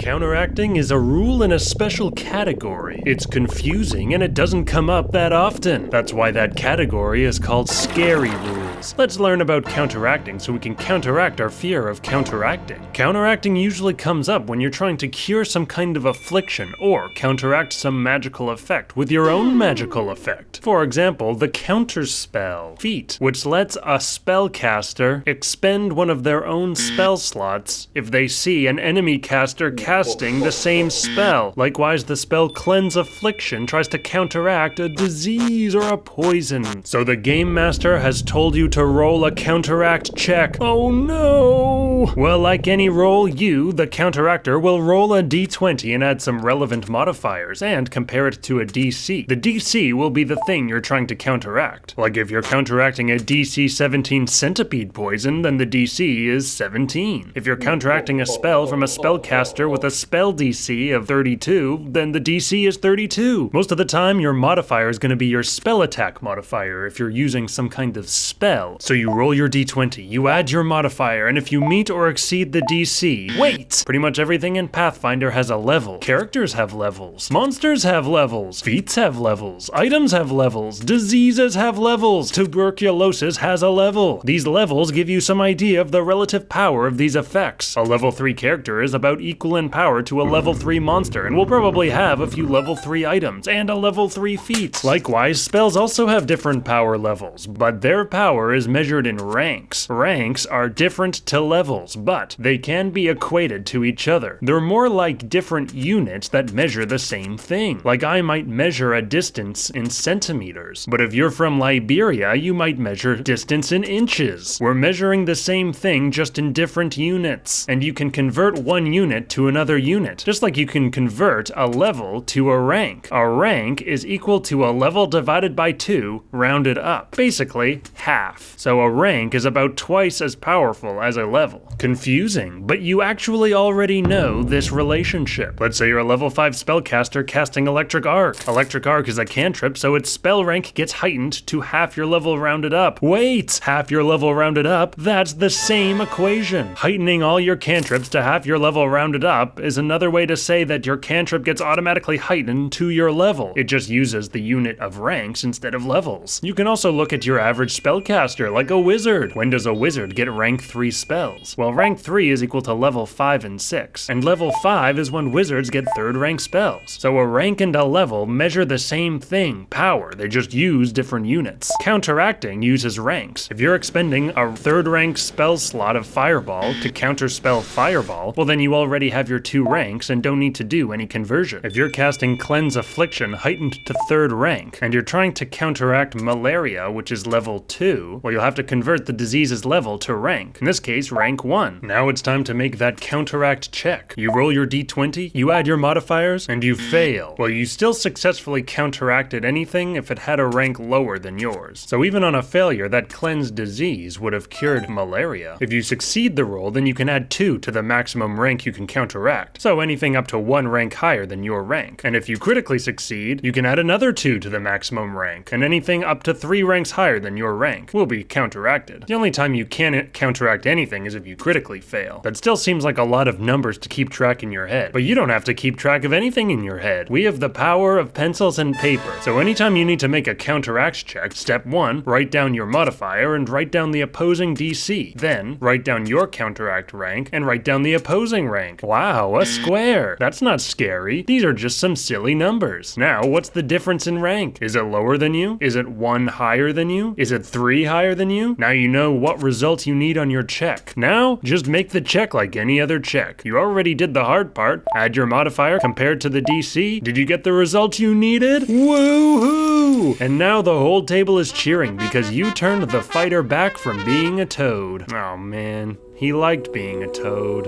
Counteracting is a rule in a special category. It's confusing and it doesn't come up that often. That's why that category is called scary rules. Let's learn about counteracting so we can counteract our fear of counteracting. Counteracting usually comes up when you're trying to cure some kind of affliction or counteract some magical effect with your own magical effect. For example, the Counterspell feat, which lets a spellcaster expend one of their own spell slots if they see an enemy caster casting the same spell. Likewise, the spell Cleanse Affliction tries to counteract a disease or a poison. So the game master has told you to roll a counteract check. Oh no! Well, like any roll, you, the counteractor, will roll a d20 and add some relevant modifiers and compare it to a DC. The DC will be the thing you're trying to counteract. Like if you're counteracting a DC 17 centipede poison, then the DC is 17. If you're counteracting a spell from a spellcaster with a spell DC of 32, then the DC is 32. Most of the time, your modifier is going to be your spell attack modifier if you're using some kind of spell. So you roll your d20, you add your modifier, and if you meet or exceed the DC, wait! Pretty much everything in Pathfinder has a level. Characters have levels. Monsters have levels. Feats have levels. Items have levels. Diseases have levels. Tuberculosis has a level. These levels give you some idea of the relative power of these effects. A level 3 character is about equal in power to a level 3 monster, and will probably have a few level 3 items and a level 3 feat. Likewise, spells also have different power levels, but their power is measured in ranks. Ranks are different to levels, but they can be equated to each other. They're more like different units that measure the same thing. Like I might measure a distance in centimeters, but if you're from Liberia, you might measure distance in inches. We're measuring the same thing just in different units, and you can convert one unit to another unit, just like you can convert a level to a rank. A rank is equal to a level divided by 2, rounded up. Basically, half. So a rank is about twice as powerful as a level. Confusing, but you actually already know this relationship. Let's say you're a level 5 spellcaster casting Electric Arc. Electric Arc is a cantrip, so its spell rank gets heightened to half your level rounded up. Wait! Half your level rounded up? That's the same equation. Heightening all your cantrips to half your level rounded up is another way to say that your cantrip gets automatically heightened to your level. It just uses the unit of ranks instead of levels. You can also look at your average spellcaster, like a wizard. When does a wizard get rank 3 spells? Well, rank 3 is equal to level 5 and 6, and level 5 is when wizards get 3rd rank spells. So a rank and a level measure the same thing, power, they just use different units. Counteracting uses ranks. If you're expending a 3rd rank spell slot of Fireball to counterspell Fireball, well then you already have your 2 ranks and don't need to do any conversion. If you're casting Cleanse Affliction heightened to 3rd rank, and you're trying to counteract Malaria, which is level 2, well you'll have to convert the disease's level to rank. In this case, rank 1. Now it's time to make that counteract check. You roll your d20, you add your modifiers, and you fail. Well, you still successfully counteracted anything if it had a rank lower than yours. So even on a failure, that cleansed disease would have cured malaria. If you succeed the roll, then you can add 2 to the maximum rank you can counteract. So anything up to 1 rank higher than your rank. And if you critically succeed, you can add another 2 to the maximum rank. And anything up to 3 ranks higher than your rank will be counteracted. The only time you can't counteract anything is if you critically fail. That still seems like a lot of numbers to keep track in your head. But you don't have to keep track of anything in your head. We have the power of pencils and paper. So anytime you need to make a counteract check, step 1, write down your modifier and write down the opposing DC. Then, write down your counteract rank and write down the opposing rank. Wow, a square! That's not scary. These are just some silly numbers. Now, what's the difference in rank? Is it lower than you? Is it 1 higher than you? Is it 3 higher than you? Now you know what result you need on your check. Now, just make the check like any other check. You already did the hard part. Add your modifier compared to the DC. Did you get the result you needed? Woohoo! And now the whole table is cheering because you turned the fighter back from being a toad. Oh man, he liked being a toad.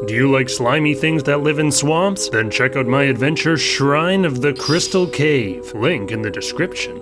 Do you like slimy things that live in swamps? Then check out my adventure Shrine of the Crystal Cave. Link in the description.